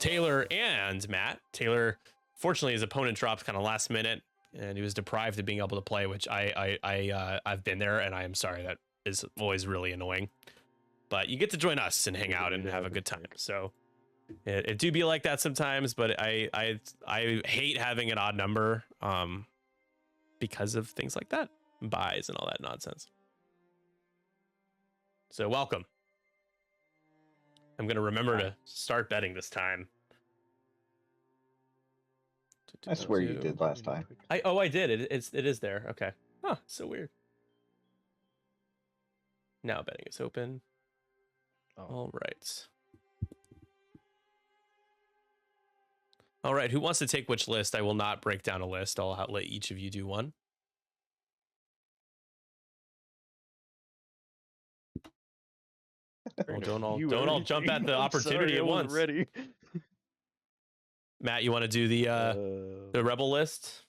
Taylor and Matt. Taylor, fortunately, his opponent dropped kind of last minute, and he was deprived of being able to play, which I've been there, and I am sorry. That is always really annoying. But you get to join us and hang out and have a good time. So it do be like that sometimes, but I hate having an odd number because of things like that, buys and all that nonsense. So welcome. I'm gonna remember to start betting this time. I swear you did last time. I did. It is there. Okay. Huh. So weird. Now betting is open. Oh. All right. All right. Who wants to take which list? I will not break down a list. I'll let each of you do one. Well, don't all jump at the opportunity at once. Ready. Matt, you want to do the rebel list?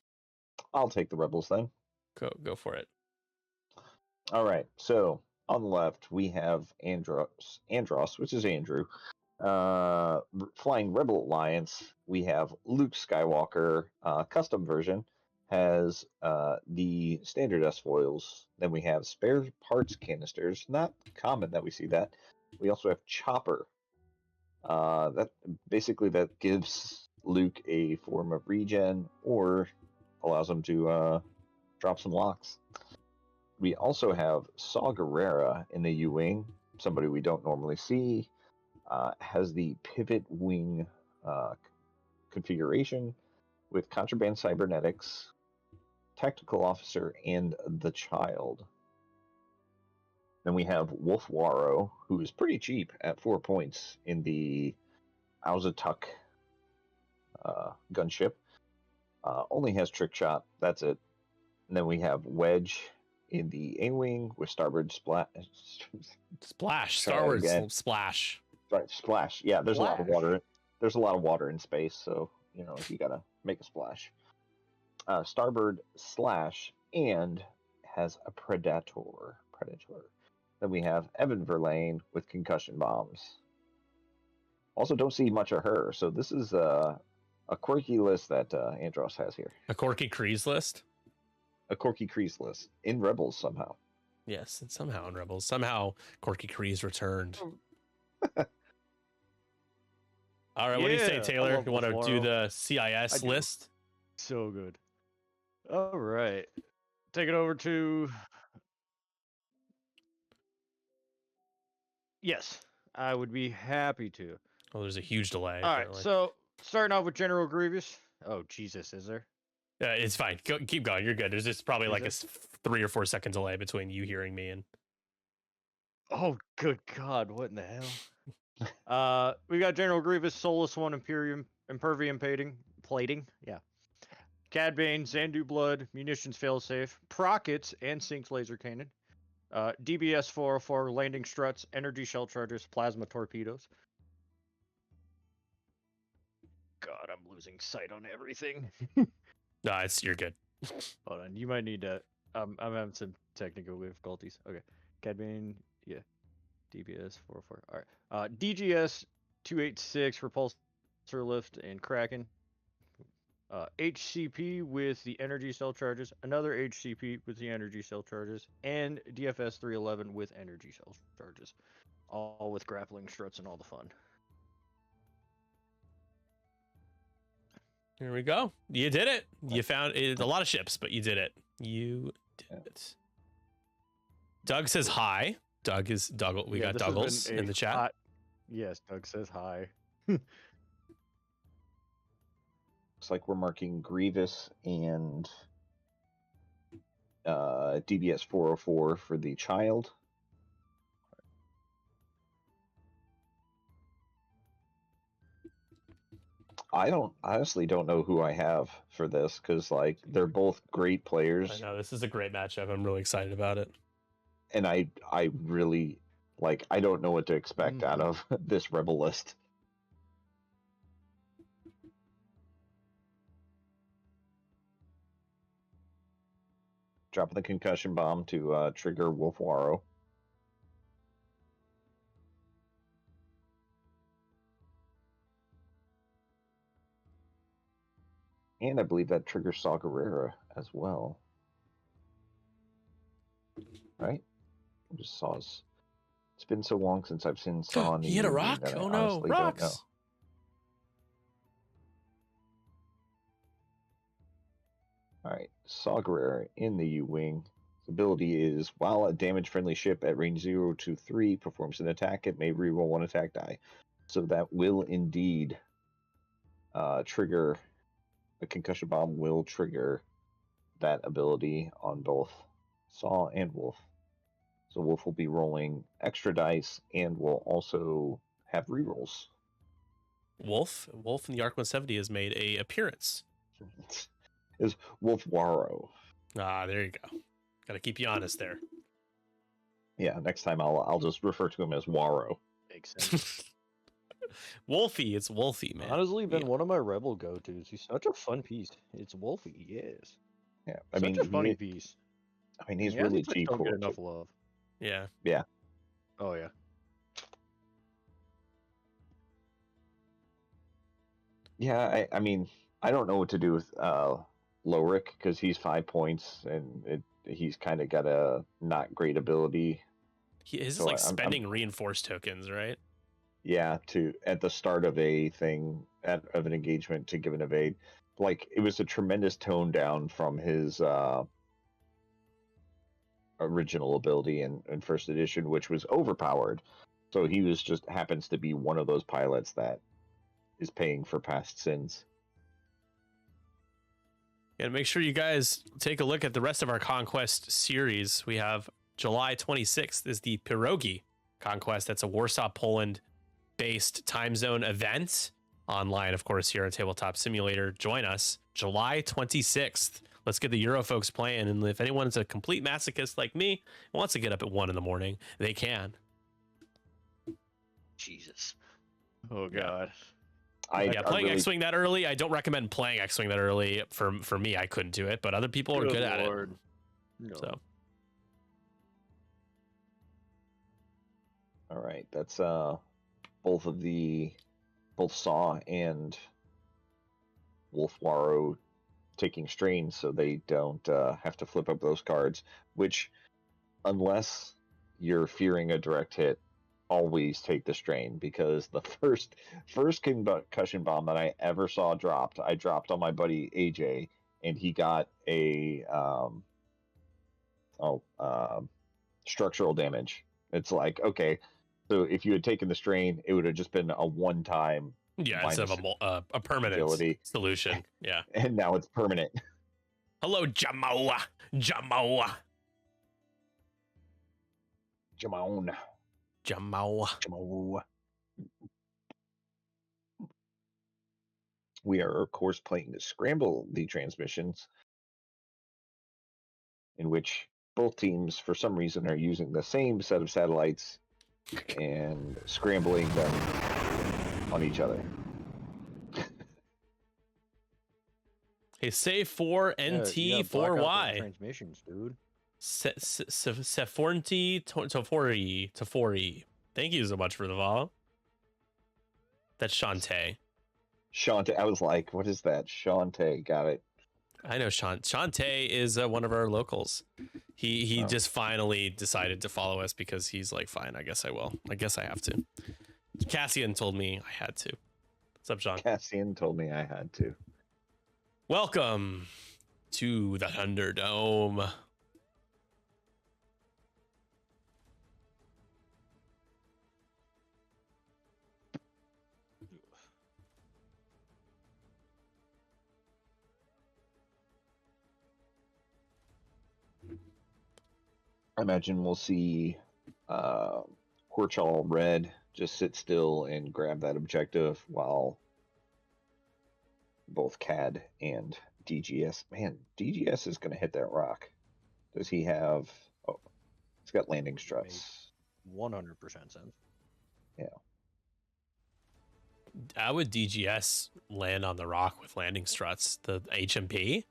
I'll take the rebels then. Go for it. All right. So on the left we have Andross, which is Andrew. Flying Rebel Alliance. We have Luke Skywalker. Custom version has the standard S foils. Then we have spare parts canisters. Not common that we see that. We also have Chopper. That gives Luke a form of regen or allows him to drop some locks. We also have Saw Gerrera in the U-Wing, somebody we don't normally see. Has the pivot wing configuration with contraband cybernetics, tactical officer, and the child. Then we have Wolf Waro, who is pretty cheap at 4 points in the Auzatuk gunship. Only has trick shot. That's it. And then we have Wedge in the A-wing with starboard splash. Starboard splash. Sorry, splash. Yeah, there's a lot of water. There's a lot of water in space, so you gotta make a splash. Starboard slash and has a predator. Then we have Evan Verlaine with concussion bombs. Also, don't see much of her, so this is a quirky list that Andross has here. A quirky Kreese list. A quirky Kreese list in Rebels somehow. Yes, and somehow in Rebels, somehow Quirky Kreese returned. All right, what do you say, Taylor? You want to do the CIS list? So good. All right. Take it over to... Yes, I would be happy to. Oh, there's a huge delay. All right, so starting off with General Grievous. Oh, Jesus, is there? It's fine. Keep going. You're good. There's just probably like a 3 or 4 second delay between you hearing me and... Oh, good God. What in the hell? We got General Grievous, Solus 1, Impervium plating. Yeah. Cad Bane, Xandu Blood, Munitions Failsafe, Prockets, and Sinks Laser Cannon. DBS 404, Landing Struts, Energy Shell Chargers, Plasma Torpedoes. God, I'm losing sight on everything. No, you're good. Hold on, you might need to... I'm having some technical difficulties. Okay. Cad Bane, yeah. DBS 404. All right. DGS 286, Repulsor Lift, and Kraken. HCP with the energy cell charges, another HCP with the energy cell charges, and DFS 311 with energy cell charges. All with grappling struts and all the fun. Here we go. You did it. You found a lot of ships, but you did it. You did it. Doug says hi. We got Douglas in the chat. Yes, Doug says hi. Looks like we're marking Grievous and DBS 404 for the child. I honestly don't know who I have for this because they're both great players. I know this is a great matchup. I'm really excited about it. And I really I don't know what to expect out of this Rebel list. Dropping the concussion bomb to trigger Wolf Waro. And I believe that triggers Saw Gerrera as well. Right? Just Saws. It's been so long since I've seen Saw in the He hit a U-Wing rock? that I Oh no, honestly don't know. rocks! Alright, Saw Gerrera in the U-Wing. His ability is, while a damage-friendly ship at range 0 to 3 performs an attack, it may reroll one attack die. So that will indeed trigger, the concussion bomb will trigger that ability on both Saw and Wolf. So Wolf will be rolling extra dice and will also have rerolls. Wolf in the Arc 170 has made a appearance. Is Wolf Waro. Ah, there you go. Got to keep you honest there. Yeah, next time I'll just refer to him as Waro. Makes sense. Wolfie, it's Wolfie, man. Honestly, been one of my rebel go-tos. He's such a fun piece. It's Wolfie, yes. Yeah, Such a funny piece. I mean, he's Yeah, really I don't G4. get enough love. Yeah. Yeah. Oh yeah. Yeah, I mean, I don't know what to do with Lowrick because he's 5 points and he's kind of got a not great ability. His So is like I'm- spending reinforced tokens, right? Yeah, to at the start of a thing of an engagement to give an evade. Like it was a tremendous tone down from his original ability in first edition, which was overpowered. So he was just happens to be one of those pilots that is paying for past sins. Yeah, make sure you guys take a look at the rest of our Conquest series. We have July 26th is the Pierogi Conquest. That's a Warsaw, Poland based time zone event online, of course, here on Tabletop Simulator. Join us July 26th. Let's get the Euro folks playing. And if anyone's a complete masochist like me and wants to get up at 1 a.m, they can. Jesus. Oh god. Playing really, X-Wing that early, I don't recommend playing X-Wing that early. For me, I couldn't do it, but other people are good at it. No. So all right, that's both Saw and Wolf Waro taking strain, so they don't have to flip up those cards. Which, unless you're fearing a direct hit, always take the strain, because the first concussion bomb that I ever saw dropped, I dropped on my buddy AJ, and he got a structural damage. It's like, okay, so if you had taken the strain, it would have just been a one-time instead of a permanent agility solution. Yeah. and now it's permanent. Hello, Jamoa. Jamon. Jamoa. We are, of course, playing to scramble the transmissions, in which both teams, for some reason, are using the same set of satellites and scrambling them on each other. Hey, say 4 NT 4Y. Transmissions, dude. Sefornti Tofori. Thank you so much for the follow. That's Shantae. Shantae, I was like, what is that? Shantae, got it. I know Shantae is one of our locals. He just finally decided to follow us because he's like, fine, I guess I will. I guess I have to. Cassian told me I had to. What's up, Sean? Cassian told me I had to. Welcome to the Thunderdome. I imagine we'll see Horchal Red just sit still and grab that objective while both CAD and DGS. Man, DGS is going to hit that rock. Does he have... Oh, he's got landing struts. 100% sense. Yeah. How would DGS land on the rock with landing struts? The HMP?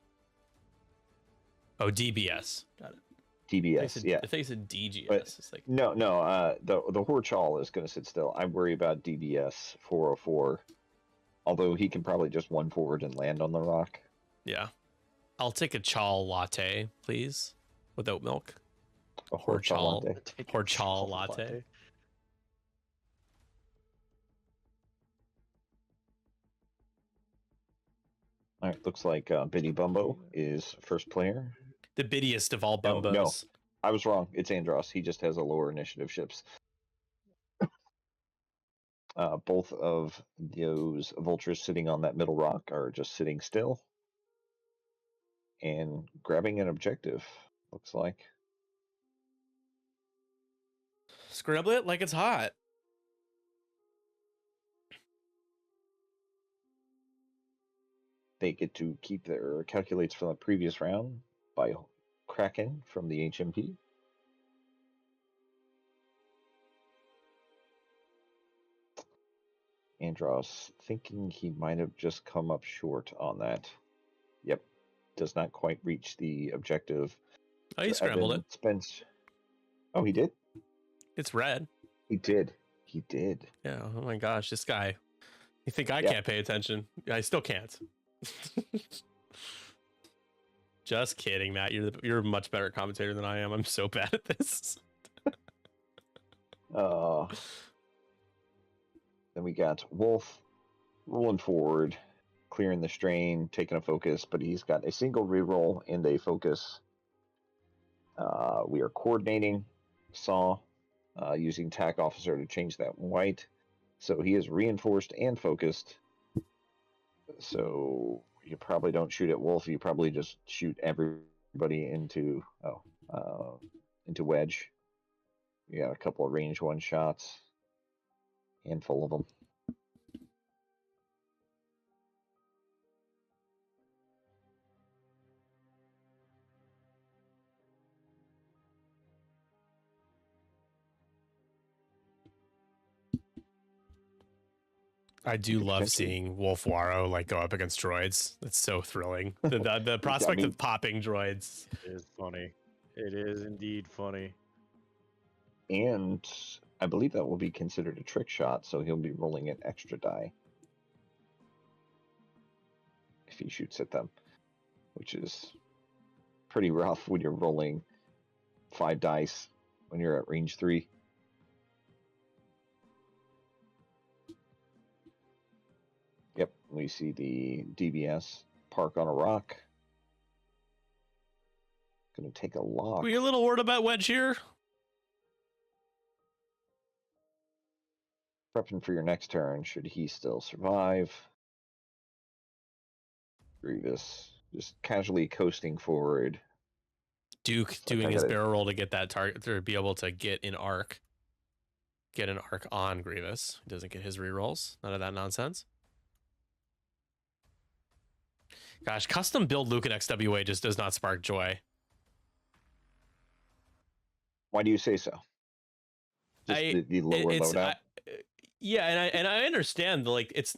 Oh, DBS. Got it. DBS, yeah. I think it's a DGS. But It's like No, the Horchal is going to sit still. I worry about DBS 404. Although he can probably just one forward and land on the rock. Yeah. I'll take a chal latte, please, with oat milk. A horchata chal. latte. Take a Or chal chal latte. All right, looks like Biddy Bumbo is first player. The biddiest of all No, Bumbos. I was wrong. It's Andross. He just has a lower initiative ships. Both of those vultures sitting on that middle rock are just sitting still and grabbing an objective, looks like. Scramble it like it's hot. They get to keep their calculates from the previous round by Kraken from the HMP. Andross thinking he might have just come up short on that. Yep. Does not quite reach the objective. Oh, he scrambled it. Spence. Oh, he did? It's red. He did. He did. Yeah. Oh my gosh, this guy. You think I Yeah. can't pay attention? I still can't. Just kidding, Matt. You're a much better commentator than I am. I'm so bad at this. Then we got Wolf rolling forward, clearing the strain, taking a focus, but he's got a single reroll and a focus. We are coordinating Saw using TAC Officer to change that white. So he is reinforced and focused. So you probably don't shoot at Wolf. You probably just shoot everybody into Wedge. You got a couple of range one shots. Handful of them. I do love seeing Wolf Waro like go up against droids. That's so thrilling. The prospect of popping droids. It is funny. It is indeed funny. And I believe that will be considered a trick shot, so he'll be rolling an extra die if he shoots at them, which is pretty rough when you're rolling 5 dice when you're at range 3. Yep, we see the DBS park on a rock. Gonna take a lock. Were you a little worried about Wedge here? Prepping for your next turn, should he still survive. Grievous just casually coasting forward. Duke doing his barrel roll to get that target, to be able to get an arc. Get an arc on Grievous. He doesn't get his rerolls. None of that nonsense. Gosh, custom build Luke and XWA just does not spark joy. Why do you say so? Just the lower loadout? Yeah, and I understand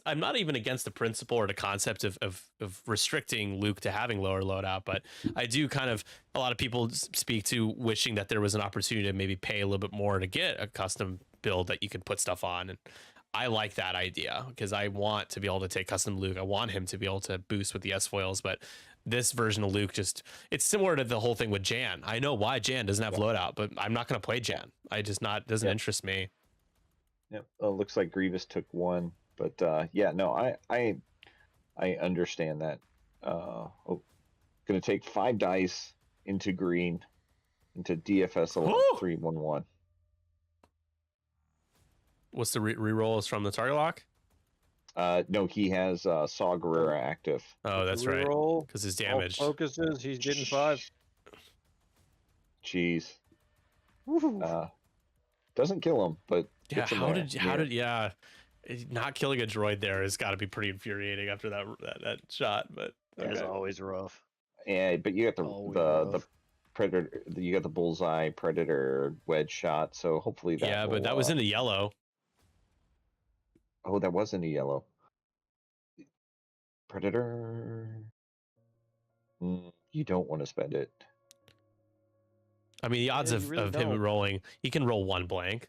I'm not even against the principle or the concept of restricting Luke to having lower loadout, but I do a lot of people speak to wishing that there was an opportunity to maybe pay a little bit more to get a custom build that you can put stuff on. And I like that idea because I want to be able to take custom Luke. I want him to be able to boost with the S foils, but this version of Luke it's similar to the whole thing with Jan. I know why Jan doesn't have loadout, but I'm not going to play Jan. Doesn't interest me. Yep. Looks like Grievous took one, but I understand that. Gonna take 5 dice into green, into DFS 311. What's the reroll is from the target lock? No, he has Saw Gerrera active. Oh, that's right. Because his damage. Focuses, he's getting 5. Jeez. Doesn't kill him, but yeah. Not killing a droid there has got to be pretty infuriating after that shot. But it's always rough. Yeah, but you got the predator. You got the bullseye predator wedge shot. So hopefully that. Yeah, but that was in the yellow. Oh, that was in the yellow. Predator. You don't want to spend it. I mean, the odds of him rolling, he can roll 1 blank.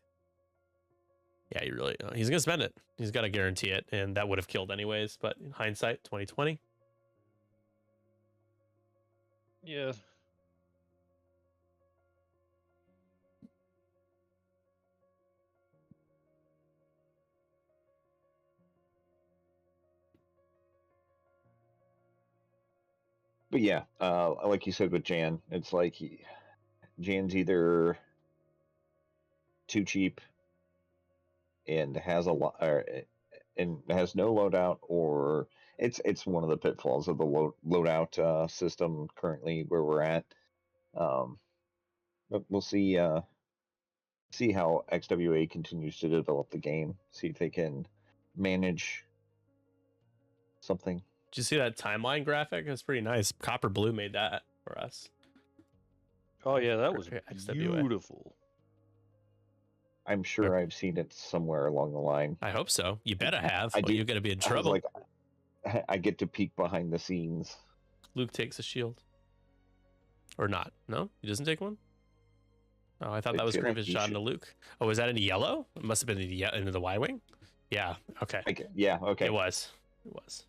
Yeah, he's going to spend it. He's got to guarantee it. And that would have killed anyways. But in hindsight, 2020. Yeah. But yeah, like you said with Jan, it's like Jan's either too cheap and has a lot, and has no loadout, or it's one of the pitfalls of the loadout system currently where we're at. But we'll see how XWA continues to develop the game. See if they can manage something. Did you see that timeline graphic? It's pretty nice. Copper Blue made that for us. Oh yeah, that was XWA. beautiful. I'm sure I've seen it somewhere along the line. I hope so. You better have. I do. You're gonna be in trouble. I get to peek behind the scenes. Luke takes a shield. Or not? No, he doesn't take one. Oh, I thought that was Grievous shot into Luke. Oh, was that into yellow? It must have been into the Y-wing. Yeah. Okay. Yeah. Okay. It was. It was.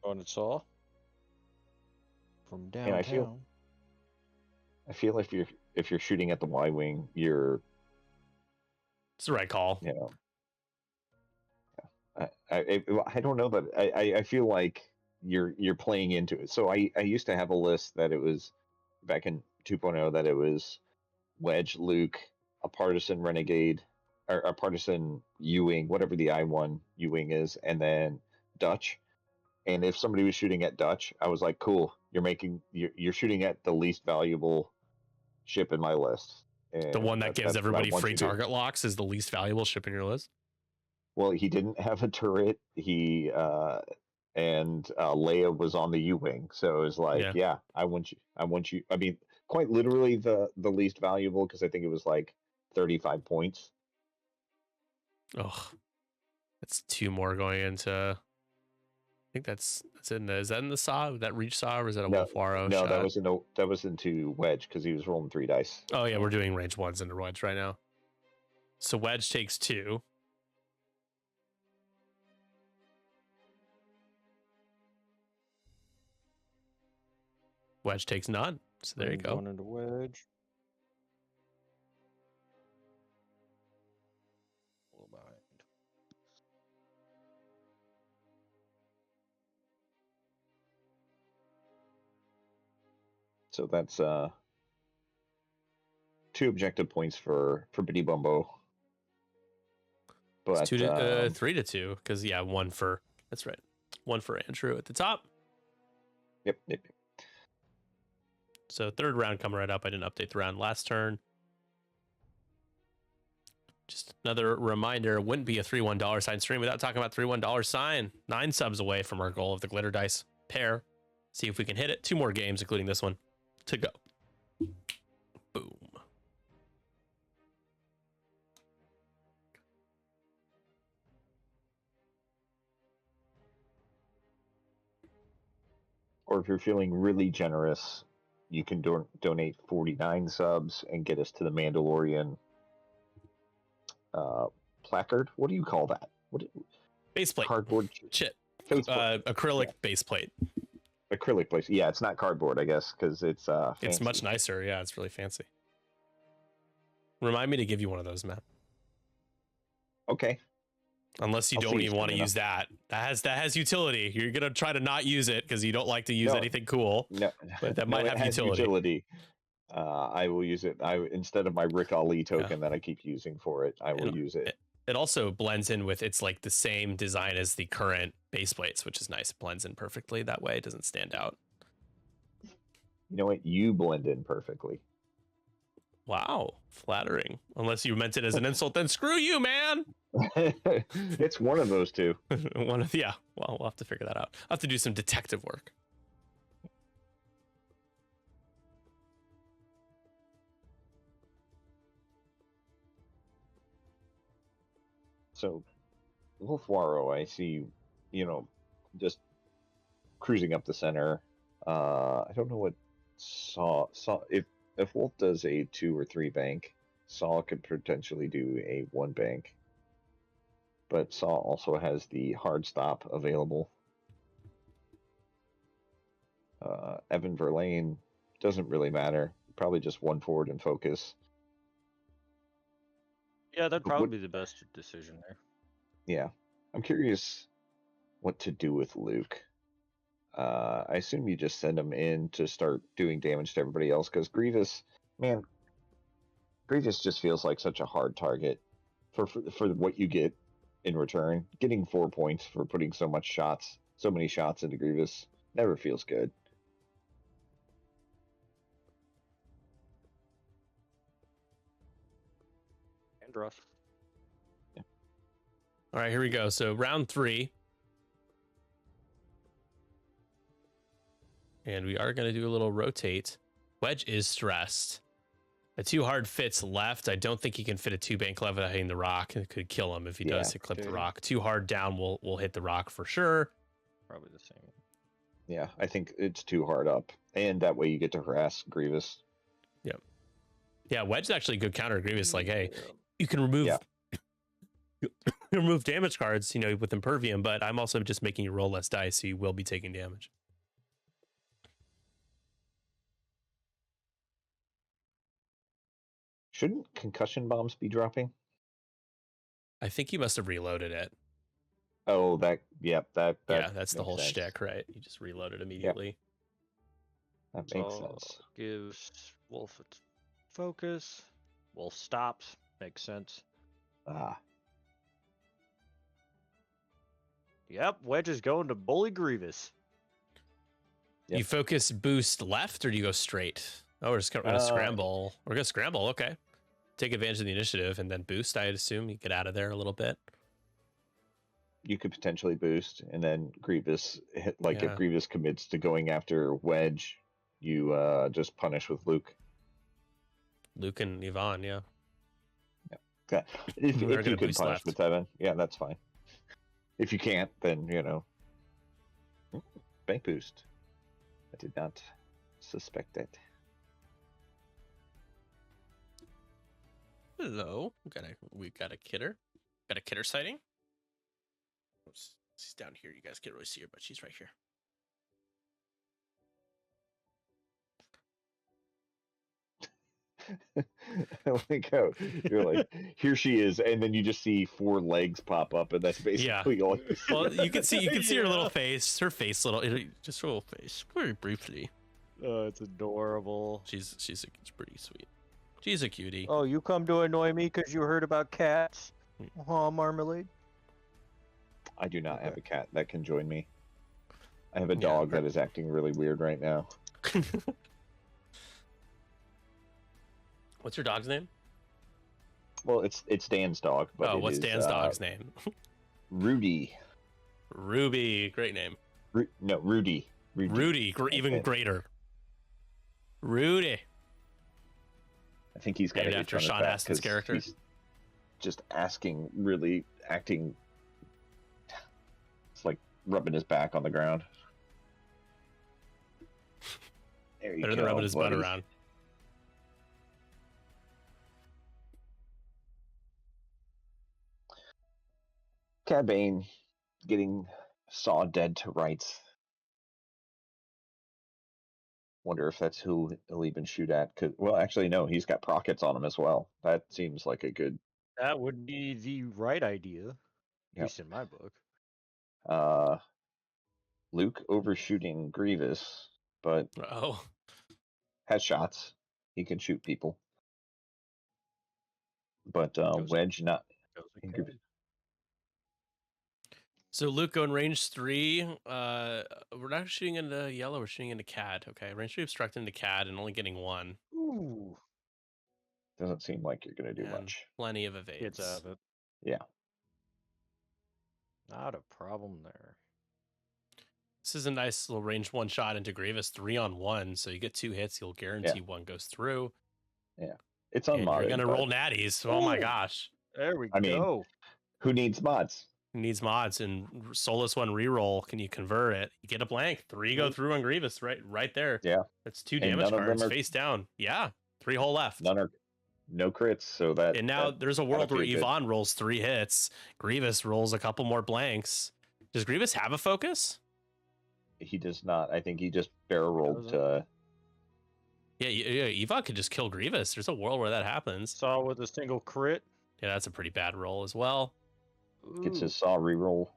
On it saw from downtown. And I feel if you're shooting at the Y-wing, you're. It's the right call. You know. I don't know, but I feel like you're playing into it. So I used to have a list that it was back in 2.0 that it was Wedge, Luke, a partisan renegade, or a partisan U-wing, whatever the I-1 U-wing is, and then Dutch. And if somebody was shooting at Dutch, I was like, cool, you're shooting at the least valuable ship in my list. And the one that gives everybody free target locks is the least valuable ship in your list. Well, he didn't have a turret. He and Leia was on the U-wing, so it was like, yeah, I want you. I mean, quite literally the least valuable, because I think it was like 35 points. Oh, that's 2 more going into. I think that's in the. Is that in the saw? That reach saw, or is that a Wolf Waro? No, shot? that was into Wedge, because he was rolling 3 dice. Oh yeah, we're doing range 1s into Wedge right now. So Wedge takes 2. Wedge takes none. So there you go. Going into Wedge. So that's 2 objective points for Bitty Bumbo. But it's 3-2, because 1 for, that's right, 1 for Andrew at the top. Yep. So 3rd round coming right up. I didn't update the round last turn. Just another reminder, wouldn't be a $3-$1 stream without talking about $3-$1. 9 subs away from our goal of the glitter dice pair. See if we can hit it. 2 more games, including this one, to go. Boom. Or if you're feeling really generous, you can donate 49 subs and get us to the Mandalorian placard. What do you call that? Baseplate. Cardboard chip. Acrylic baseplate. Acrylic place. Yeah, it's not cardboard, I guess, because it's fancy. It's much nicer. Yeah, it's really fancy. Remind me to give you one of those, Matt. Okay. Unless you don't even want to use that. That has utility. You're gonna try to not use it because you don't like to use anything cool. No, but that might have utility. I will use it. Instead of my Rick Ali token that I keep using for it, I will use it. It also blends in with, it's like the same design as the current base plates, which is nice. It blends in perfectly that way. It doesn't stand out. You know what? You blend in perfectly. Wow, flattering. Unless you meant it as an insult, then screw you, man. It's one of those two. Well, we'll have to figure that out. I'll have to do some detective work. So, Wolf Waro, I see, just cruising up the center. I don't know what Saw if Wolf does a 2 or 3 bank, Saw could potentially do a 1 bank. But Saw also has the hard stop available. Evan Verlaine doesn't really matter. Probably just one forward and focus. Yeah, that'd probably be the best decision there. Yeah. I'm curious what to do with Luke. I assume you just send him in to start doing damage to everybody else, because Grievous just feels like such a hard target for what you get in return. Getting 4 points for putting so many shots into Grievous never feels good. Andross. All right, here we go. So round 3. And we are going to do a little rotate. Wedge is stressed. The 2 hard fits left. I don't think he can fit a 2 bank left without hitting the rock. It could kill him if he does clip the rock. 2 hard down will hit the rock for sure. Probably the same. Yeah, I think it's 2 hard up. And that way you get to harass Grievous. Yep. Yeah, Wedge is actually a good counter to Grievous. Like, hey, you can remove remove damage cards, with Impervium, but I'm also just making you roll less dice, so you will be taking damage. Shouldn't concussion bombs be dropping? I think he must have reloaded it. Oh, that's the whole shtick, right? You just reload it immediately. Yep. That makes sense. Gives Wolf its focus. Wolf stops. Makes sense. Yep, Wedge is going to bully Grievous. Yep. You focus boost left, or do you go straight? Oh, we're just going to scramble. We're going to scramble. Okay. Take advantage of the initiative and then boost, I'd assume. You get out of there a little bit. You could potentially boost, and then Grievous hit, if Grievous commits to going after Wedge, you just punish with Luke. Luke and Yvonne, yeah. If you could punish with Evan, that's fine. If you can't, then, bank boost. I did not suspect that. Hello. We got a kidder. Got a kidder sighting. She's down here. You guys can't really see her, but she's right here. I like how you're like, here she is, and then you just see 4 legs pop up, and that's basically all you see. Well, you can see her little face, just her little face, very briefly. Oh, it's adorable. She's pretty sweet. She's a cutie. Oh, you come to annoy me because you heard about cats? Oh, Marmalade. I do not have a cat that can join me. I have a dog that is acting really weird right now. What's your dog's name? Well, it's Dan's dog. But what's Dan's dog's name? Rudy. Ruby, great name. Rudy. Rudy, even greater. Rudy. I think he's got named after Sean Astin's character. He's just acting. It's like rubbing his back on the ground. There you Better go, than rubbing his butt around. Cad Bane getting saw dead to rights. Wonder if that's who he'll even shoot at. Well, actually, no, he's got prockets on him as well. That seems like a good... That would be the right idea, at least in my book. Luke overshooting Grievous, but has shots. He can shoot people. But Wedge not... So Luke going range 3. We're not shooting into yellow. We're shooting into Cad. Okay, range 3 obstructing into Cad and only getting 1. Ooh. Doesn't seem like you're going to do much. Plenty of evades. It's out of it. Yeah. Not a problem there. This is a nice little range 1 shot into Grievous, 3-on-1. So you get 2 hits. You'll guarantee 1 goes through. Yeah. It's unmodded. You're going to roll natties. Oh my gosh. There we go. Mean, who needs mods? Needs mods, and Soulless 1 reroll. Can you convert it? You get a blank. 3 go through on Grievous, right there. Yeah, that's 2 damage cards face down. Yeah, 3 hole left. None are no crits, so that. And now there's a world where Yvonne rolls 3 hits. Grievous rolls a couple more blanks. Does Grievous have a focus? He does not. I think he just barrel rolled to. Yeah, Yvonne could just kill Grievous. There's a world where that happens. Saw with a single crit. Yeah, that's a pretty bad roll as well. Gets his Saw reroll.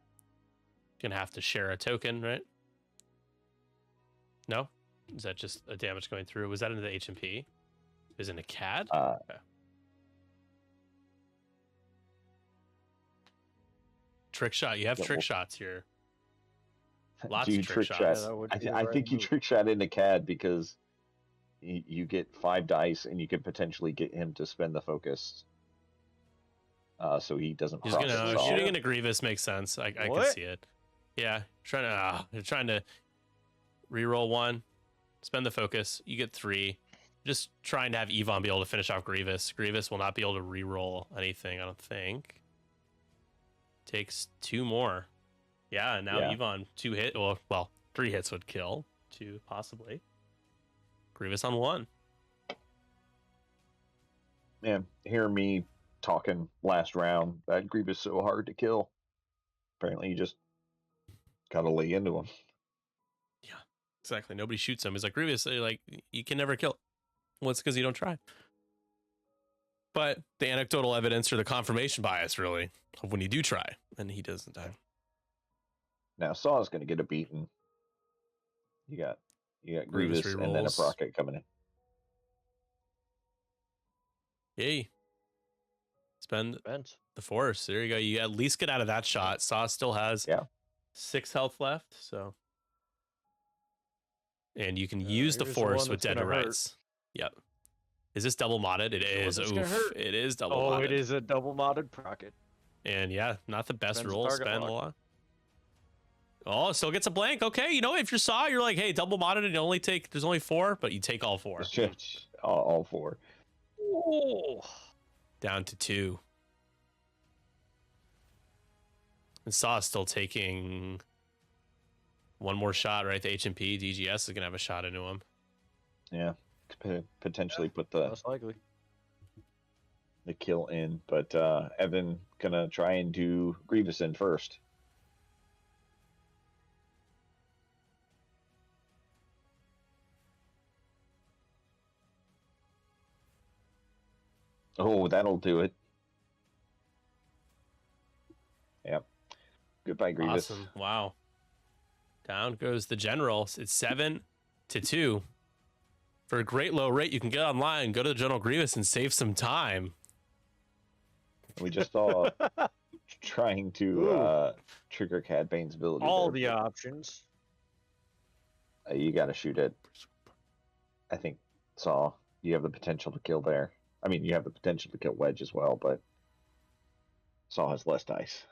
Gonna have to share a token, right? No? Is that just a damage going through? Was that into the HP? Is it in a CAD? Okay. Trick shot. You have trick shots here. Lots of trick shots. I think you trick shot into CAD because you get 5 dice and you could potentially get him to spend the focus. So he doesn't. He's gonna shooting into Grievous makes sense. I can see it. Yeah, you're trying to reroll 1, spend the focus. You get 3. Just trying to have Yvonne be able to finish off Grievous. Grievous will not be able to reroll anything, I don't think. Takes 2 more. Yeah, now Yvonne 2 hit. Well, 3 hits would kill. 2 possibly. Grievous on 1. Man, hear me talking last round. That Grievous so hard to kill. Apparently, you just gotta lay into him. Yeah, exactly. Nobody shoots him. He's like, Grievous, like, you can never kill. Well, it's because you don't try. But the anecdotal evidence or the confirmation bias, really, of when you do try, and he doesn't die. Now, Saw's going to get a beating. You got Grievous and then a Procket coming in. Yay. Spend the Force. There you go. You at least get out of that shot. Saw still has 6 health left, so. And you can use the Force with Dead to Rights. Yep. Is this double modded? It is. Oof. It is double modded. Oh, it is a double modded Procket. And yeah, not the best rule. Spend a lot. Oh, still gets a blank. Okay, you know, if you're Saw, you're like, hey, double modded and you only take, there's only 4, but you take all 4. All 4. Oh. Down to 2. And Saw is still taking 1 more shot, right? The HMP, DGS is going to have a shot into him. Yeah, potentially put the most likely the kill in, but Evan going to try and do Grievous in first. Oh, that'll do it. Yep. Goodbye, Grievous. Awesome. Wow. Down goes the General. It's 7-2. For a great low rate, you can get online, go to the General Grievous, and save some time. We just saw trying to trigger Cad Bane's ability. All the options. You got to shoot it. I think Saw, you have the potential to kill there. I mean, you have the potential to kill Wedge as well, but Saw has less dice.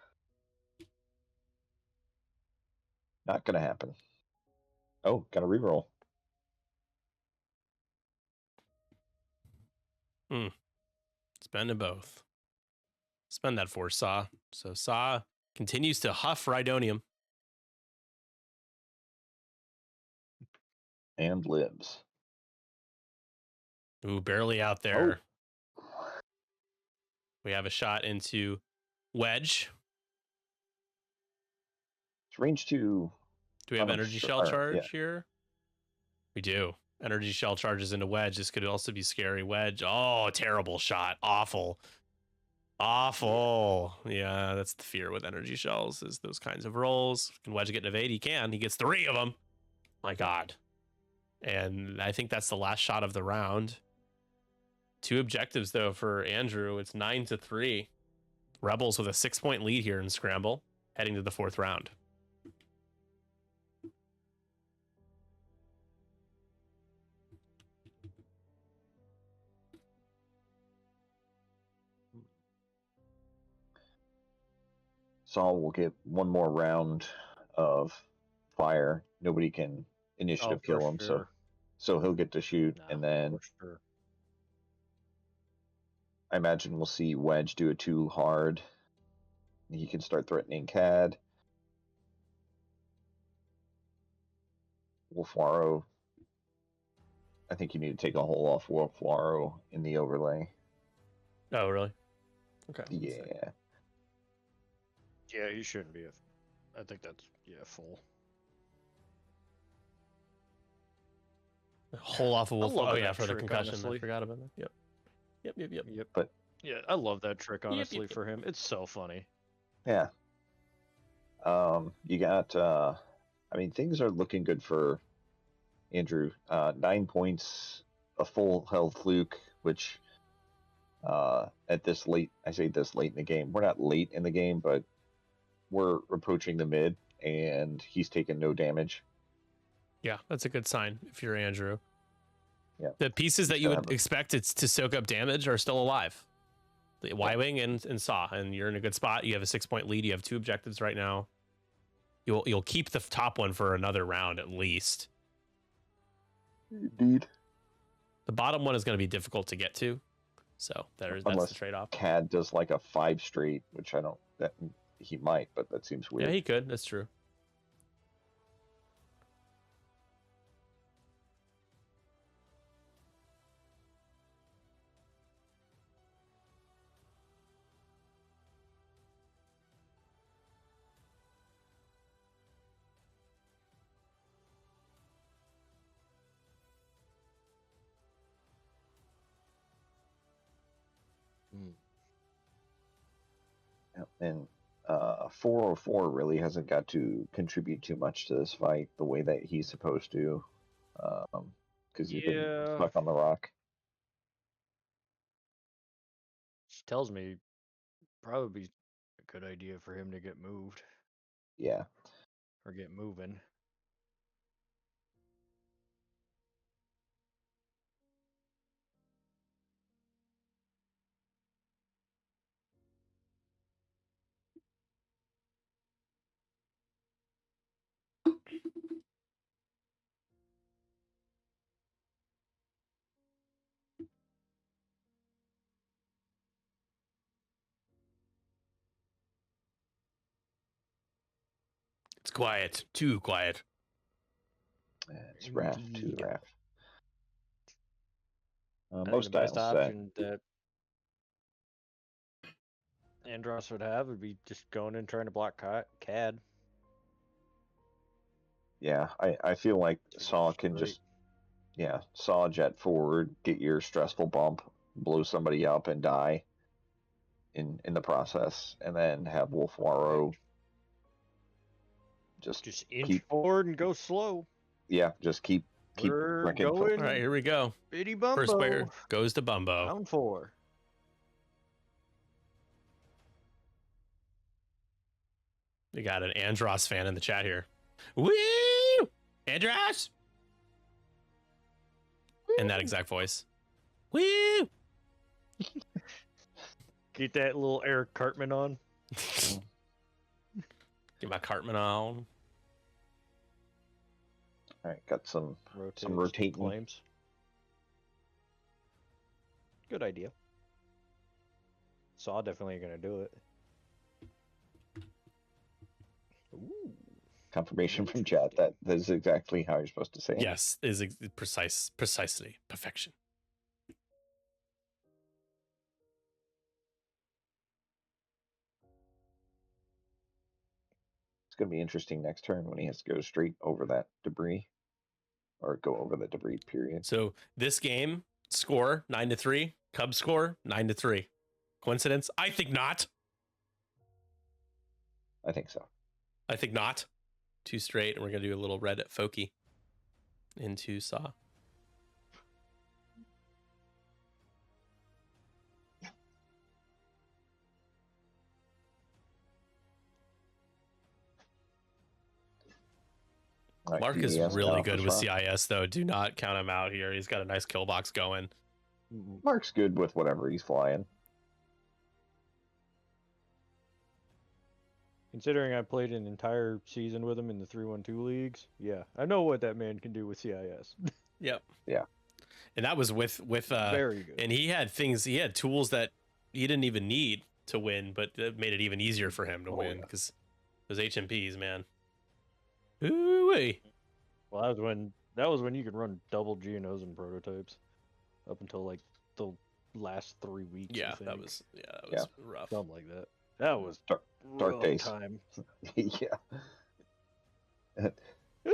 Not going to happen. Oh, got to reroll. Spending both. Spend that for Saw. So Saw continues to huff Rhydonium. And lives. Ooh, barely out there. Oh. We have a shot into Wedge. It's range 2. Do we have energy shell charge here? We do. Energy shell charges into Wedge. This could also be scary. Wedge. Oh, terrible shot. Awful. Awful. Yeah, that's the fear with energy shells, is those kinds of rolls. Can Wedge get an evade? He can. He gets 3 of them. My God. And I think that's the last shot of the round. 2 objectives, though, for Andrew. It's 9-3. Rebels with a 6-point lead here in Scramble, heading to the 4th round. Saul will get 1 more round of fire. Nobody can initiative kill him, so he'll get to shoot, and then I imagine we'll see Wedge do a 2 hard. He can start threatening Cad. Wolfwaro. I think you need to take a hole off Wolfwaro in the overlay. Oh, really? Okay. Yeah. Yeah, you shouldn't be. I think that's full. Whole off of I Wolf. love Oh yeah, that for the trick, concussion. honestly. I forgot about that. Yep. Yep. But Yeah, I love that trick, honestly, yep. for him. It's so funny. yeah, you got. I mean, things are looking good for Andrew. 9 points, a full health Luke, which at this late, I say this late in the game. We're not late in the game, but we're approaching the mid, and he's taken no damage. Yeah, that's a good sign if you're Andrew. Yeah. The pieces that He's you gonna would have a- expect it to soak up damage are still alive. The Y-Wing and Saw, and you're in a good spot. You have a 6-point lead. You have 2 objectives right now. You'll keep the top one for another round at least. Indeed. The bottom one is going to be difficult to get to, so that's Unless the trade-off. Cad does like a 5 straight, which I don't. That he might, but that seems weird. Yeah, he could. That's true. And 404 really hasn't got to contribute too much to this fight the way that he's supposed to, because he's been Yeah. stuck on the rock. She tells me probably a good idea for him to get moved Yeah. or get moving. It's quiet. Too quiet. It's Raph to Indeed. Raph. I think Most the best dials set. option that Andross would have would be just going and trying to block CAD. Yeah, I feel like Saw can Straight. just Saw jet forward, get your stressful bump, blow somebody up and die in the process, and then have Wolf Waro just inch keep forward and go slow. just keep We're wrecking going. All right, here we go. Bitty Bumbo. First player goes to Bumbo. Round 4. We got an Andross fan in the chat here. Woo! Andross! In that exact voice. Woo! Get that little Eric Cartman on. Get my Cartman on. All right, got some Rotates, rotating. flames. Good idea. Saw definitely gonna do it. Ooh. Confirmation from chat that is exactly how you're supposed to say it. Yes, is precisely perfection. It's going to be interesting next turn when he has to go straight over that debris, or go over the debris period. So this game score 9-3, Cubs score 9-3. Coincidence? I think not. I think so. I think not. 2 straight, and we're gonna do a little red at Foki into Saw. All right, Mark is DDS really down good for with Saw. CIS though. Do not count him out here. He's got a nice kill box going. Mark's good with whatever he's flying. Considering I played an entire season with him in the 3-1-2 leagues, yeah, I know what that man can do with CIS. Yep. Yeah. And that was with Very good. and he had tools that he didn't even need to win, but it made it even easier for him to win because those HMPs, man. Ooh-wee. Well, that was when you could run double GNOs and prototypes up until like the last 3 weeks. Yeah, I think. that was rough. Something like that. That was Dark rough days. time. Yeah. It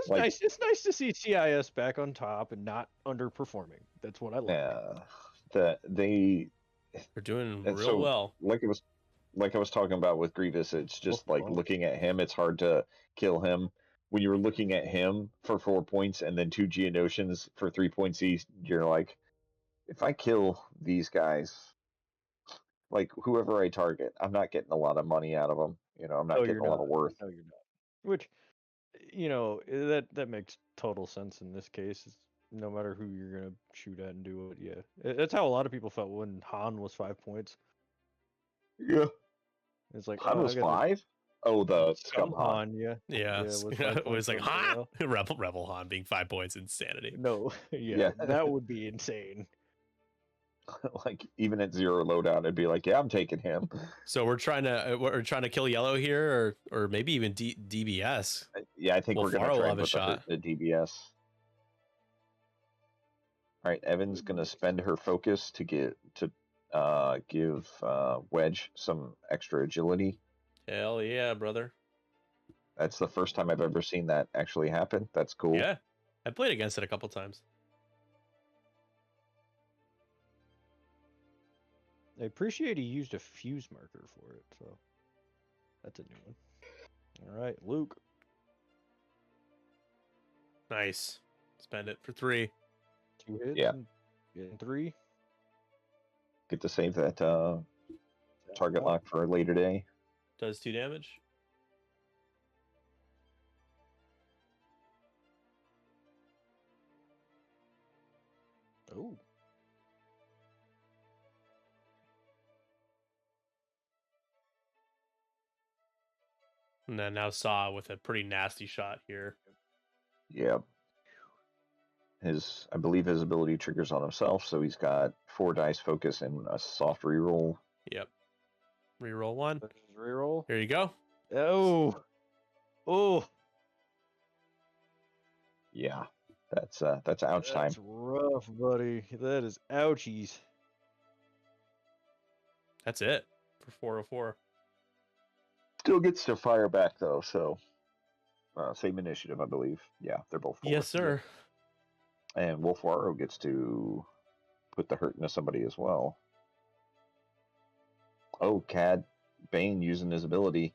it's Like- nice. It's nice to see CIS back on top and not underperforming. That's what I like. They They're doing and real so, well. like I was talking about with Grievous, it's just like Well. looking at him, it's hard to kill him. When you're looking at him for 4 points and then 2 Geonosians for 3 points each, you're like, if I kill these guys, like whoever I target, I'm not getting a lot of money out of them. You know, I'm not No, getting you're a lot not. of worth. No, you're not. Which, that makes total sense in this case. It's no matter who you're gonna shoot at and do it. Yeah, that's how a lot of people felt when Han was 5 points. Yeah. It's like Han oh, was I got 5? Oh, the the scum Han. Han. Yeah. Yeah, was 5 it was points like, for a ha! while. Rebel Han being 5 points, insanity. No, yeah, Yeah. that would be insane. Like even at 0 loadout, I'd be like, yeah, I'm taking him. So we're trying to kill Yellow here, or maybe even DBS. Yeah, I think Well, we're gonna Faro will try have and a put shot. the DBS. All right, Evan's gonna spend her focus to give Wedge some extra agility. Hell yeah, brother. That's the first time I've ever seen that actually happen. That's cool. Yeah, I played against it a couple times. I appreciate he used a fuse marker for it, so that's a new one. All right, Luke. Nice. Spend it for 3. 2 hits. Yeah. And 3. Get to save that target lock for a later day. Does 2 damage. Oh. And then now Saw with a pretty nasty shot here. Yeah. I believe his ability triggers on himself, so he's got 4 dice focus and a soft reroll. Yep. Reroll 1. Let's just reroll. Here you go. Oh. Oh. Yeah, that's ouch time. That's rough, buddy. That is ouchies. That's it for 404. Still gets to fire back though, so same initiative, I believe. Yeah, they're both 4. Yes, sir. And Wolf Waro gets to put the hurt into somebody as well. Oh, Cad Bane using his ability.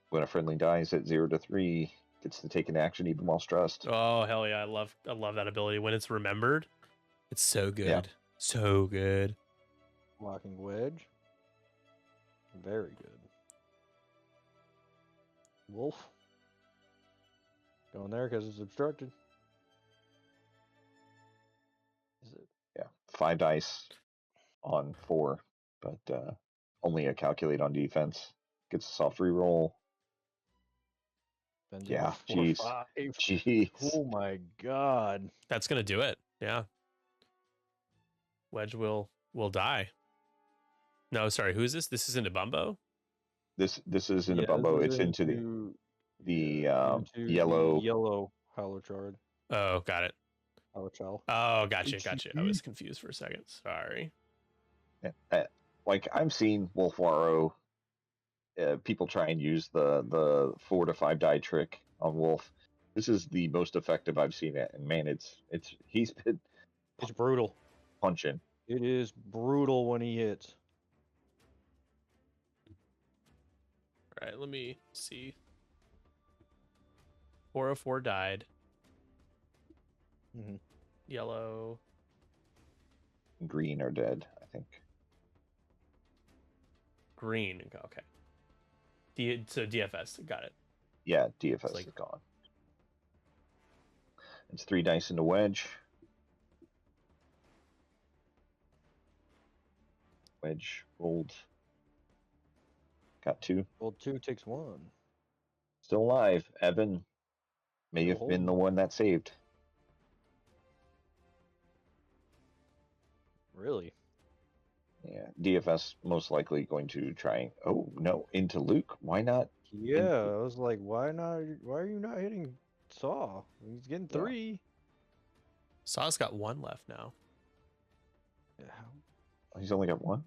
When a friendly dies at 0 to 3, gets to take an action even while stressed. Oh hell yeah! I love that ability when it's remembered. It's so good. Yeah. So good. Blocking wedge. Very good. Wolf. Going there because it's obstructed. Is it? Yeah, 5 dice on 4, but only a calculate on defense. Gets a soft reroll. Bends Yeah, over 4, jeez. 5. Jeez. Oh my god. That's gonna do it. Yeah. Wedge will die. No, sorry. Who is this? This is into Bumbo. This is into Yeah, Bumbo. this It's is into the into yellow. the yellow Holochard. Oh, got it. Holochal. Oh, gotcha. I was confused for a second. Sorry. Like I'm seeing Wolf Waro. People try and use the 4 to 5 die trick on Wolf. This is the most effective I've seen it, and man, he's been It's brutal. punching. It is brutal when he hits. All right, let me see. 404 died. Mhm. Yellow. Green are dead, I think. Green. Okay. So DFS. Got it. Yeah, DFS like- is gone. It's 3 dice into wedge. Wedge rolled. Got 2. Well, 2 takes 1. Still alive. Evan may Still have been the holding. one that saved. Really? Yeah, DFS most likely going to try. Oh no, into Luke. Why not? Yeah, I was like, why not? Why are you not hitting Saw? He's getting Yeah. 3. Saw's got 1 left now. Yeah, He's only got 1.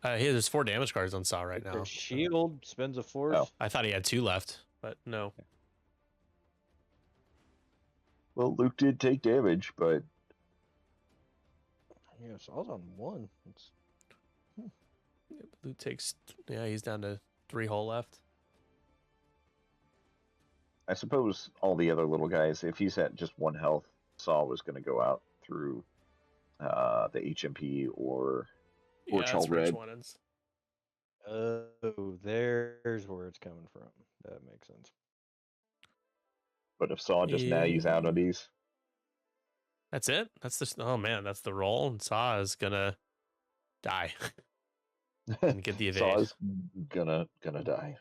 There's 4 damage cards on Saw right now. Their shield spends a force. Oh. I thought he had 2 left, but no. Well, Luke did take damage, but Yeah, so I was on 1. It's... Blue takes. Yeah, he's down to 3 hull left. I suppose all the other little guys, if he's at just 1 health, Saw was going to go out through the HMP or Yeah, Chal that's Rage Red. One-ins. Oh, there's where it's coming from. That makes sense. But if Saw just nags out of these, that's it. That's the. Oh man, that's the roll. And Saw is gonna die and get the evade. Saw's gonna die.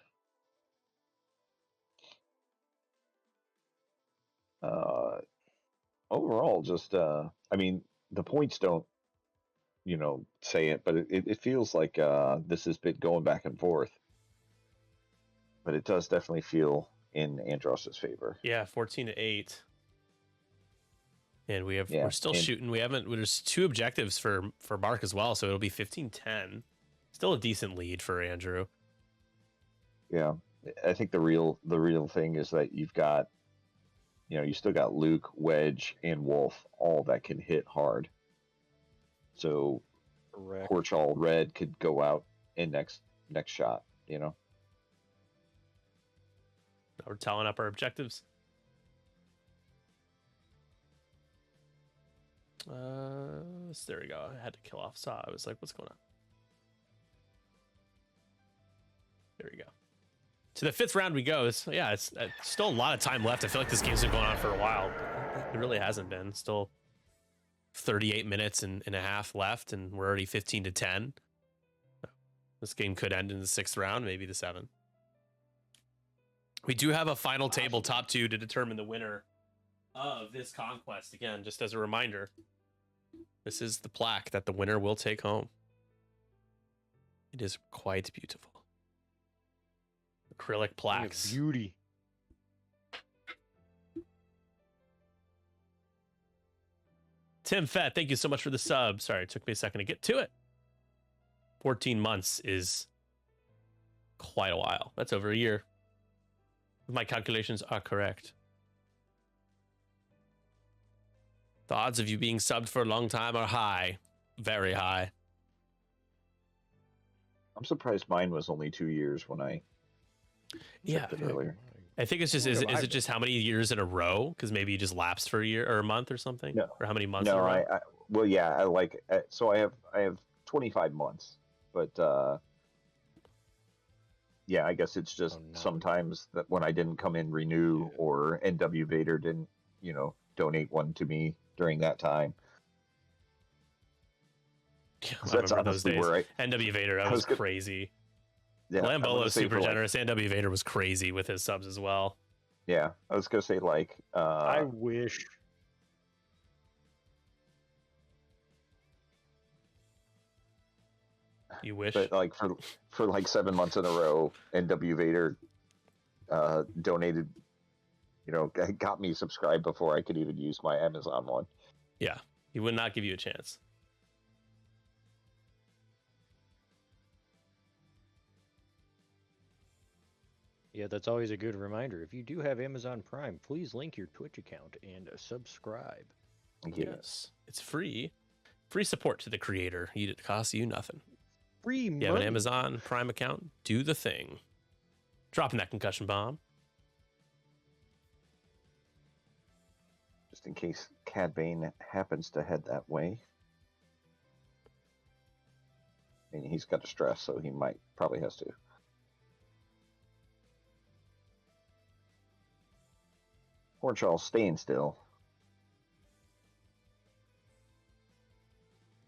Overall, just I mean, the points don't, say it, but it feels like this has been going back and forth. But it does definitely feel in Andross's favor. Yeah, 14-8. And we're still shooting. There's 2 objectives for Mark as well, so it'll be 15-10. Still a decent lead for Andrew. Yeah. I think the real thing is that you've got, you still got Luke, Wedge, and Wolf, all that can hit hard. So Correct. Porchal Red could go out in next shot, We're tallying up our objectives. There we go. I had to kill off Saw. I was like, what's going on? There we go. To the 5th round we go. It's still a lot of time left. I feel like this game's been going on for a while, but it really hasn't been. Still 38 minutes and a half left, and we're already 15-10. This game could end in the 6th round, maybe the 7th. We do have a final table top 2 to determine the winner of this conquest. Again, just as a reminder, this is the plaque that the winner will take home. It is quite beautiful. Acrylic plaques. Beauty. Tim Fett, thank you so much for the sub. Sorry, it took me a second to get to it. 14 months is quite a while. That's over a year. If my calculations are correct. The odds of you being subbed for a long time are high. Very high. I'm surprised mine was only 2 years when I checked it earlier. I think it's just, is it just how many years in a row? Because maybe you just lapsed for a year or a month or something? No. Or how many months No, in a row? well, yeah, so I have 25 months, but yeah, I guess it's just sometimes that when I didn't come in renew or NW Vader didn't, donate one to me during that time. Yeah, I remember those days. Where NW Vader, that was crazy. Yeah, Lambolo super generous. NW Vader was crazy with his subs as well. Yeah, I was gonna say I wish. You wish? But for 7 months in a row, NW Vader donated, got me subscribed before I could even use my Amazon one. Yeah, he would not give you a chance. Yeah, that's always a good reminder. If you do have Amazon Prime, please link your Twitch account and subscribe. Yes, it's free. Free support to the creator. It costs you nothing. Free money. You have an Amazon Prime account? Do the thing. Dropping that concussion bomb. Just in case Cad Bane happens to head that way. I mean, he's got a stress, so he probably has to. Hornshaw staying still.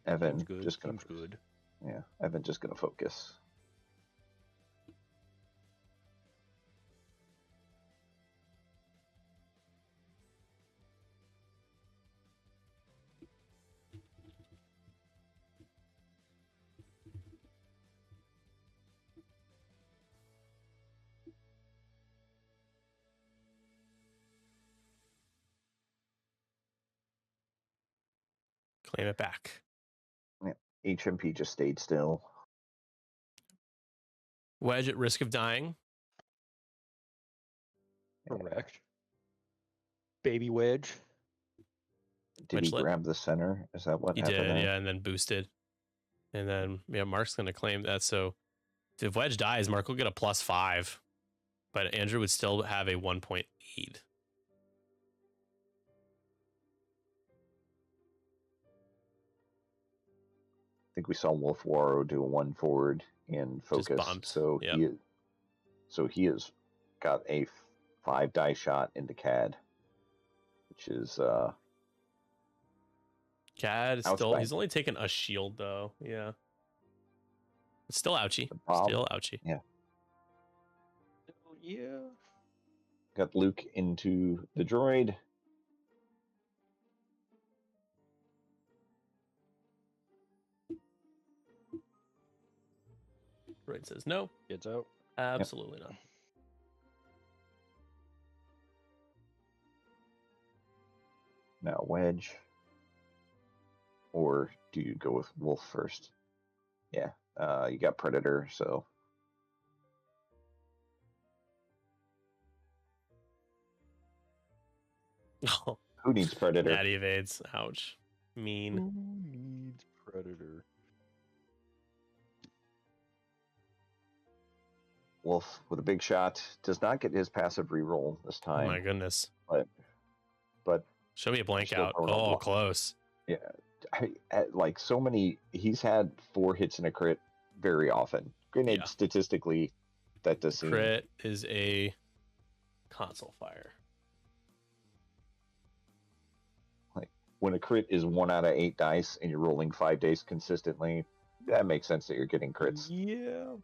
Evan just gonna good. Yeah, Evan just gonna focus. Claim it back. Yeah, HMP just stayed still. Wedge at risk of dying. Correct. Baby Wedge. Did he Wedge lit. grab the center? Is that what He happened did, there? yeah, and then boosted. And then, yeah, Mark's going to claim that. So if Wedge dies, Mark will get a +5, but Andrew would still have a 1-point lead. I think we saw Wolf Waro do a 1 forward in focus. bumped. So Yep. he has got a 5 die shot into CAD, which is Cad is still, Outside. he's only taken a shield though. Yeah. It's still ouchie. The problem- Still ouchie. Yeah. got Luke into the droid. Droid says no. Gets out. Absolutely not. Now Wedge. Or do you go with Wolf first? Yeah. You got Predator, so Oh, who needs Predator? Natty evades. Ouch. Mean. Who needs Predator? Wolf with a big shot does not get his passive reroll this Oh time. my goodness. But Show me a blank Still out. throwing a Oh, block. close. like so many, he's had 4 hits and a crit very often. Granted, Yeah. statistically, that does seem Crit is a console fire. when a crit is 1 out of 8 dice and you're rolling 5 dice consistently, that makes sense that you're getting crits. Yeah.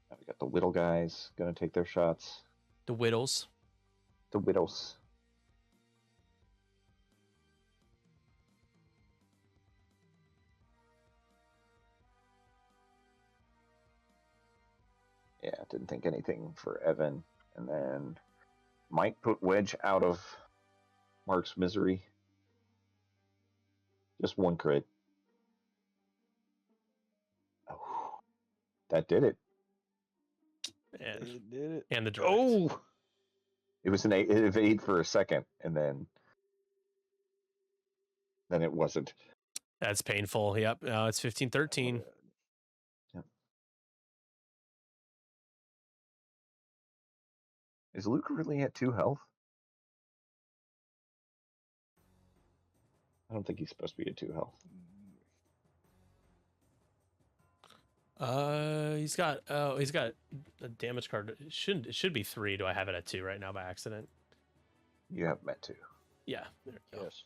Now we got the Whittle guys gonna take their shots. The Whittles. The Whittles. Yeah, didn't think anything for Evan. And then might put Wedge out of Mark's misery. Just 1 crit. Oh, that did it. And, It did it. and the direct. Oh! It was an evade for a second, and then it wasn't. That's painful. Yep. Now it's 15-13. Is Luke really at 2 health? I don't think he's supposed to be at 2 health. He's got a damage card. It should be 3. Do I have it at 2 right now by accident? You have met 2. Yeah. There you go. Yes.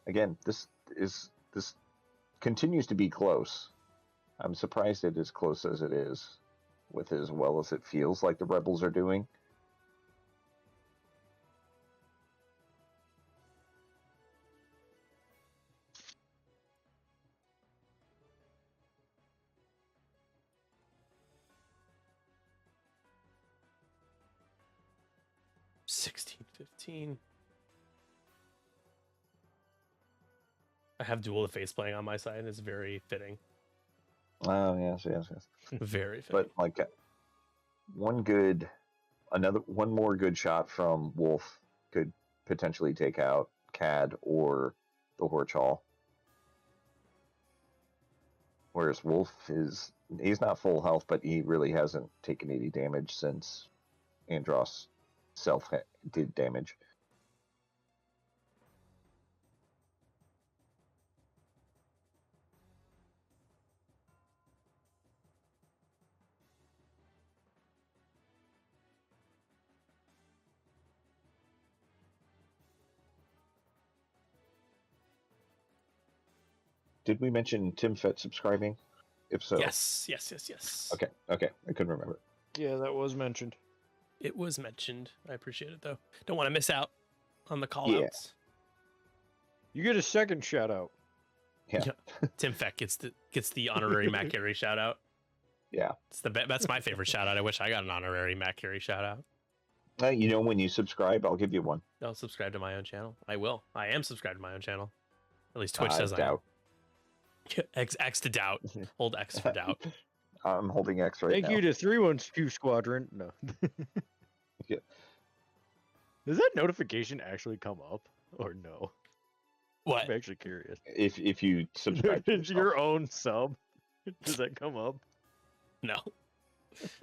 Again, this continues to be close. I'm surprised it is close as it is, with as well as it feels like the Rebels are doing. $16-15. I have Duel of Fates playing on my side, and it's very fitting. Oh yes. Very fitting. But like one more good shot from Wolf could potentially take out Cad or the Horchal. Whereas Wolf he's not full health, but he really hasn't taken any damage since Andross did damage. Did we mention Tim Fett subscribing? If so, Yes. Okay, I couldn't remember. Yeah, that was mentioned. It was mentioned. I appreciate it though. Don't want to miss out on the call Yeah. outs. You get a second shout out. Yeah, Tim Feck gets the honorary Matt Carey shout out. yeah. That's my favorite shout out. I wish I got an honorary Matt Carey shout out. You know, when you subscribe, I'll give you one. I'll subscribe to my own channel. I will. I am subscribed to my own channel. At least Twitch says I am. Doubt. X to doubt. Hold X for doubt. I'm holding X right now. Thank you to 312 Squadron. No. Yeah. Does that notification actually come up or no? What? I'm actually curious. If you subscribe to It's your own sub. Does that come up? No.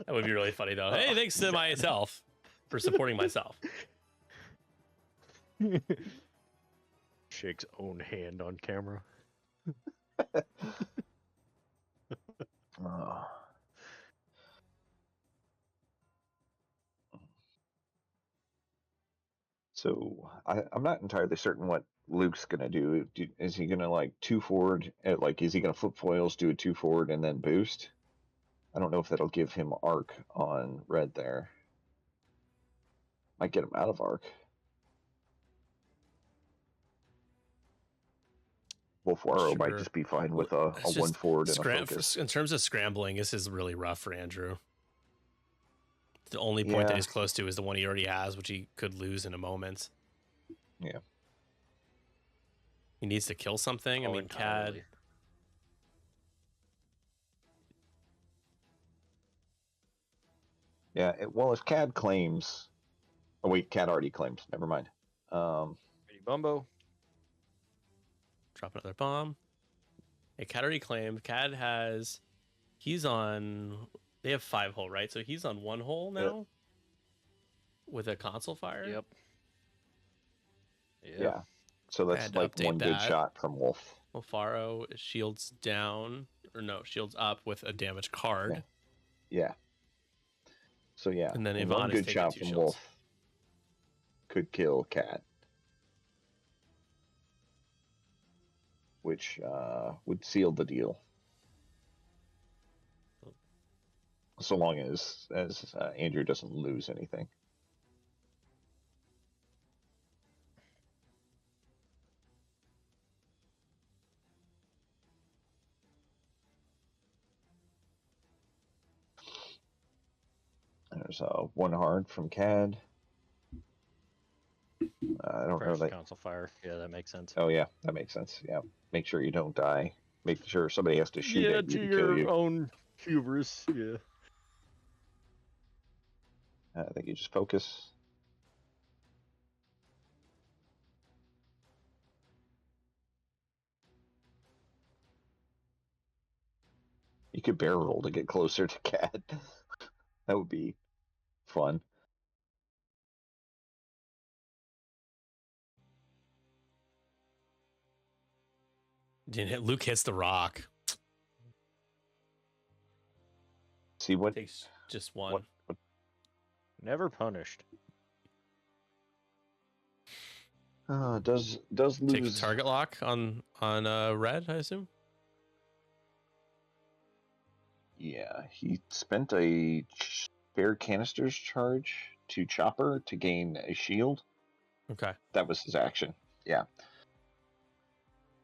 That would be really funny though. Hey, thanks to myself for supporting myself. Shake's own hand on camera. Oh. So I'm not entirely certain what Luke's gonna do. Is he gonna like 2 forward? Like, is he gonna flip foils, do a 2 forward, and then boost? I don't know if that'll give him arc on red there. Might get him out of arc. Wolfwaro might Sure. just be fine with a 1 forward and a focus. In terms of scrambling, this is really rough for Andrew. The only point that he's close to is the one he already has, which he could lose in a moment. Yeah. He needs to kill something. I mean, entirely. CAD. Yeah, well, if CAD claims... Oh, wait, CAD already claimed. Never mind. Ready, Bumbo. Drop another bomb. Hey, CAD already claimed. CAD has... He's on... They have 5 hole, right? So he's on 1 hole now? With a console fire? Yep. Yeah. So that's Had to like update one good that. shot from Wolf. Wolfaro shields down. Or no, shields up with a damaged card. Yeah. So yeah. And then one Yvonne is good taking shot 2 from shields. Wolf could kill CAD. Which would seal the deal. So long as Andrew doesn't lose anything. There's 1 hard from CAD. I don't know that. Console fire. Yeah, that makes sense. Oh yeah, that makes sense. Yeah, make sure you don't die. Make sure somebody has to shoot Yeah, at you to to kill your you. own hubris. Yeah. I think you just focus. You could barrel roll to get closer to CAD. That would be fun. Luke hits the rock. See what Takes just 1. Never punished. does lose. Takes target lock on red, I assume. Yeah, he spent a spare canisters charge to Chopper to gain a shield. Okay. That was his action. Yeah.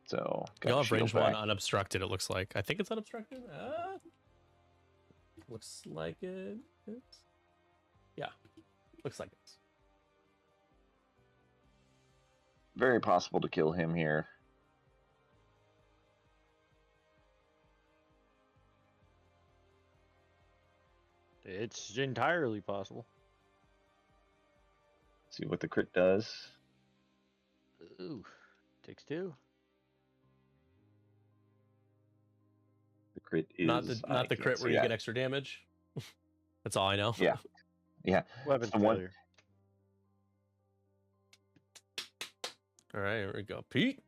So You'll have range back. 1 unobstructed, it looks like. I think it's unobstructed. Looks like it is. Yeah. Looks like it's. Very possible to kill him here. It's entirely possible. See what the crit does. Ooh, takes 2. The crit is Not the crit where you get extra damage. That's all I know. Yeah. Yeah. Weapon The one- failure. All right, here we go. Pete.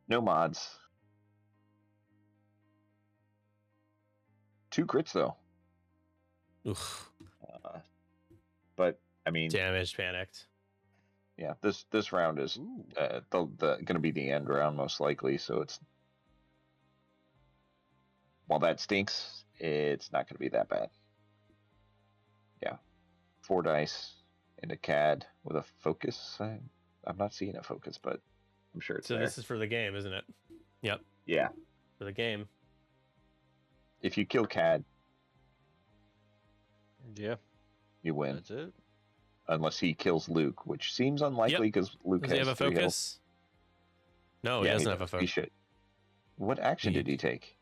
No mods. 2 crits though. Oof. But I mean, Damaged, panicked. yeah, this round is going to be the end round most likely. So it's, while that stinks, it's not going to be that bad. Yeah, 4 dice into CAD with a focus. I'm not seeing a focus, but I'm sure it's So there. this is for the game, isn't it? Yep. Yeah. For the game. If you kill CAD, Yeah, You win. that's it. Unless he kills Luke, which seems unlikely because Luke Does he has have a 3 health. focus? No, he Yeah, doesn't have a does. He focus. should. What action did he take?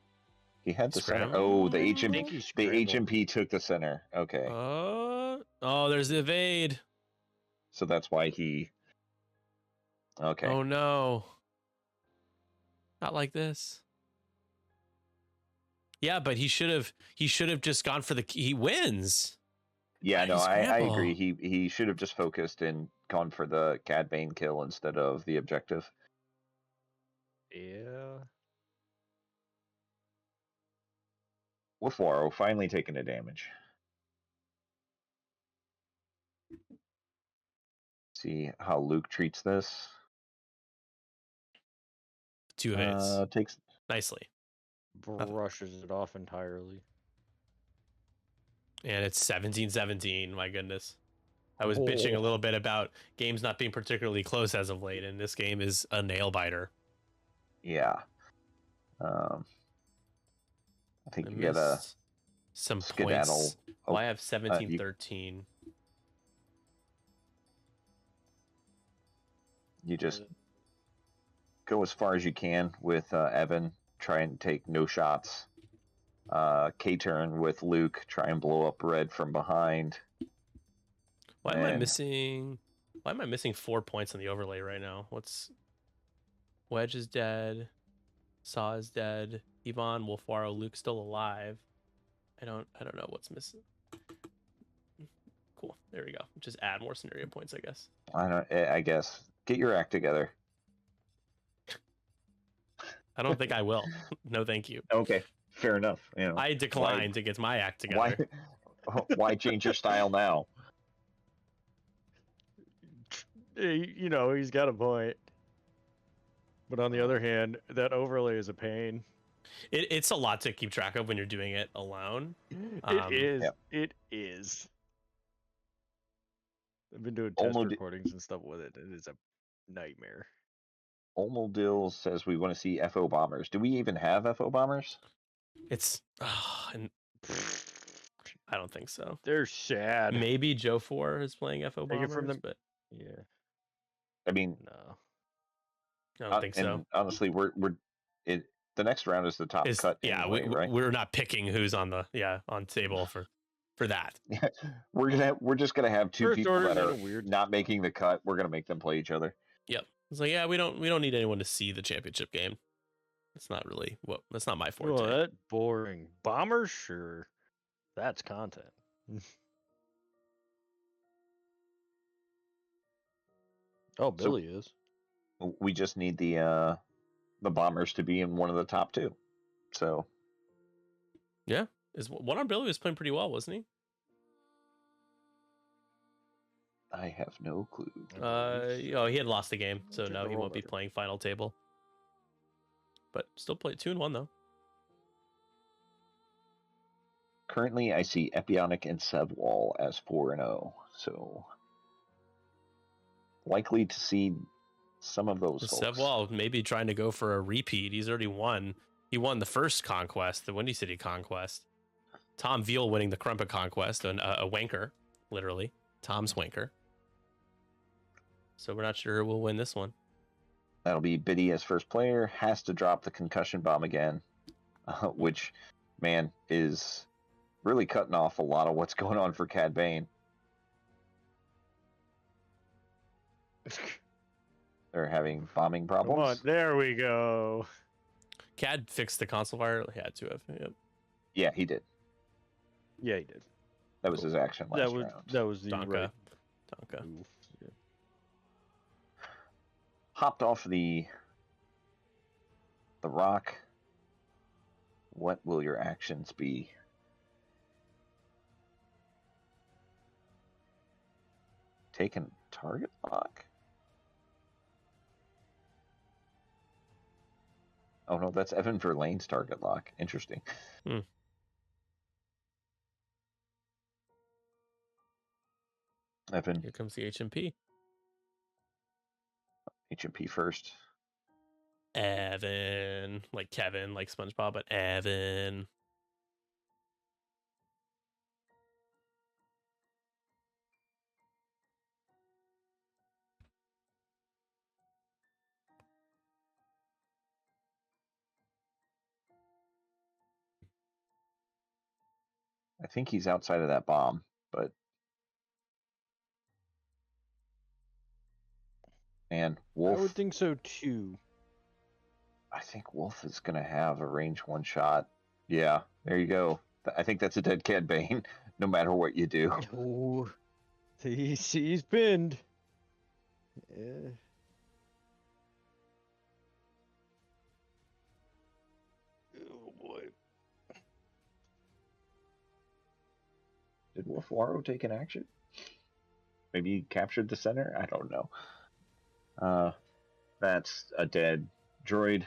He had the center. Scramble? Oh, the I think he the scrambled. HMP took the center. Okay, Oh, there's the evade. so that's why he. Okay. Oh no. Not like this. Yeah, but he should have just gone for the key. He wins. Yeah, Why did no, he I agree. scramble? He should have just focused and gone for the Cad Bane kill instead of the objective. Yeah. Wafaro finally taking the damage. See how Luke treats this. 2 evades. Takes. Nicely. Brushes it off entirely. And it's 17-17. My goodness. I was bitching a little bit about games not being particularly close as of late, and this game is a nail biter. Yeah. I think I you gotta missed some skedaddle. points. Oh, Well, I have 17-13. You just go as far as you can with Evan. Try and take no shots. K-turn with Luke. Try and blow up Red from behind. Why am I missing 4 points on the overlay right now? Wedge is dead. Saw is dead. Yvonne, Wolfwaro, Luke's still alive. I don't know what's missing. Cool. There we go. Just add more scenario points, I guess. I guess. Get your act together. I don't think I will. No, thank you. Okay, fair enough. You know, I decline to get my act together. Why change your style now? You know, he's got a point. But on the other hand, that overlay is a pain. It's a lot to keep track of when you're doing it alone. It is. Yep. It is. I've been doing test recordings and stuff with it. It is a nightmare. Olmodil says we want to see FO bombers. Do we even have FO bombers? And I don't think so. They're sad. Maybe Joe 4 is playing FO bombers, from them, but yeah. I mean, no. I don't think so. Honestly, the next round is the top cut. Yeah, anyway, right? We're not picking who's on the on table for that. We're just gonna have 2 people that are weird not making the cut. We're gonna make them play each other. Yep. It's like, yeah, we don't need anyone to see the championship game. It's not really that's not my forte. Oh, that boring. Bombers, sure. That's content. Oh, Billy is. We just need the bombers to be in one of the top 2. So yeah, One on Billy was playing pretty well, wasn't he? I have no clue. He had lost the game, so no, he won't be playing final table. But still play 2-1 though. Currently, I see Epionic and Sevwall as 4-0, so likely to see some of those folks. Sevwall maybe trying to go for a repeat. He's already won. He won the first Conquest, the Windy City Conquest. Tom Veal winning the Crumpet Conquest, and a wanker, literally. Tom's wanker. So we're not sure who will win this one. That'll be Biddy as first player. Has to drop the concussion bomb again, which, man, is really cutting off a lot of what's going on for Cad Bane. They're having bombing problems. Come on, there we go. Cad fixed the console fire. He had to have. Yep. Yeah, he did. Yeah, he did. That was his action last round. That was the Donka. right Donka. move. Yeah. Hopped off the rock. What will your actions be? Taking target lock? Oh no, that's Evan Verlaine's target lock. Interesting. Evan. Here comes the HMP. HMP first. Evan, like Kevin, like SpongeBob, but Evan. think he's outside of that bomb, but and Wolf. I would think so too. I think Wolf is gonna have a range one shot. Yeah, there you go. I think that's a dead Cad Bane, no matter what you do. Oh, he's pinned. Yeah. Oh boy. Did Wolf Waro take an action? Maybe he captured the center? I don't know. That's a dead droid.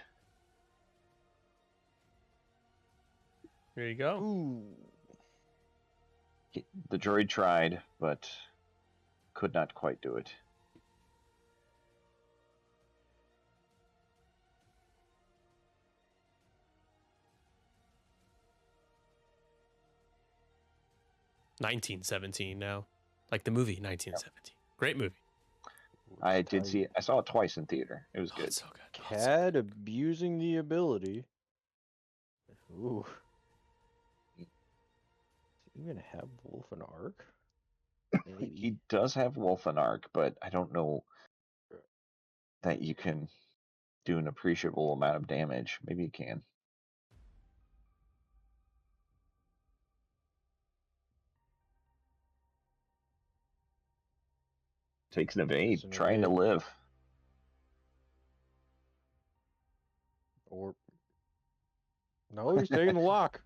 There you go. Ooh. The droid tried, but could not quite do it. $19.17 now, like the movie 1917. Great movie. I did see it. I saw it twice in theater. It was Oh, good. it's so good. Oh, it's so Cad abusing the ability. Ooh. Is he gonna have Wolf and Arc? Maybe. He does have Wolf and Arc, but I don't know that you can do an appreciable amount of damage. Maybe you can. Takes an evade, Takes an trying to evade. live. Or no, he's taking the lock.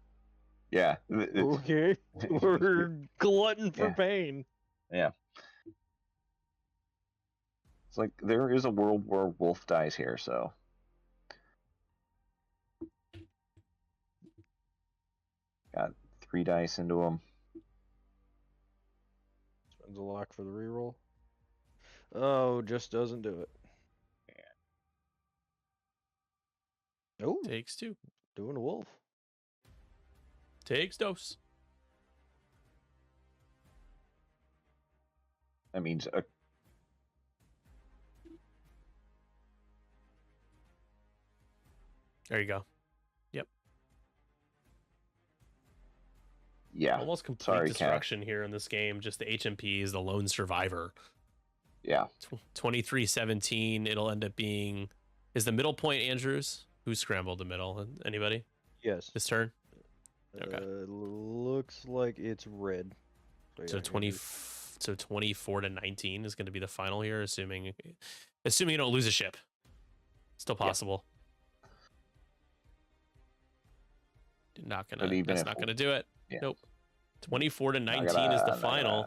Yeah. Okay, we're glutton for Yeah. pain. Yeah. It's like there is a world where Wolf dies here, so. Got 3 dice into him. Spends a lock for the reroll. Oh, just doesn't do it. Oh, Takes 2. doing a Wolf. Takes dose. That means There you go. yeah. Almost complete Sorry, Kat. destruction here in this game. Just the HMP is the lone survivor. Yeah. 23-17. It'll end up being. Is the middle point Andrews? Who scrambled the middle? Anybody? Yes. This turn? Okay. Looks like it's red. So yeah, 20. So 24-19 is going to be the final here, assuming you don't lose a ship. Still possible. Not But gonna. even That's if- not gonna do it. Yeah. Nope. 24-19 is the final.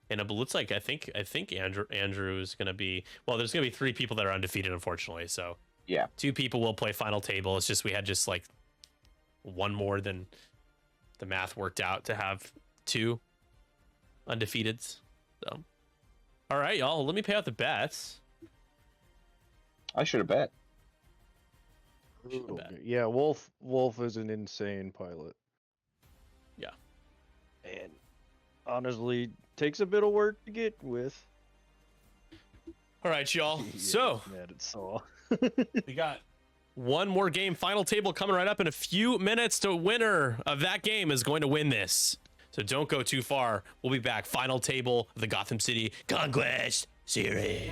And it looks like I think Andrew is gonna be. Well, there's gonna be 3 people that are undefeated, unfortunately. So Yeah. 2 people will play final table. It's just we had just like 1 more than the math worked out to have 2 undefeateds. So, all right, y'all. Let me pay out the bets. I should have bet. Brutal. bad. Yeah, Wolf is an insane pilot. Yeah. And honestly, takes a bit of work to get with. All right, y'all. Yeah, So mad at Saw. we got 1 more game. Final table coming right up in a few minutes. The winner of that game is going to win this. So don't go too far. We'll be back. Final table of the Gotham City Conquest series.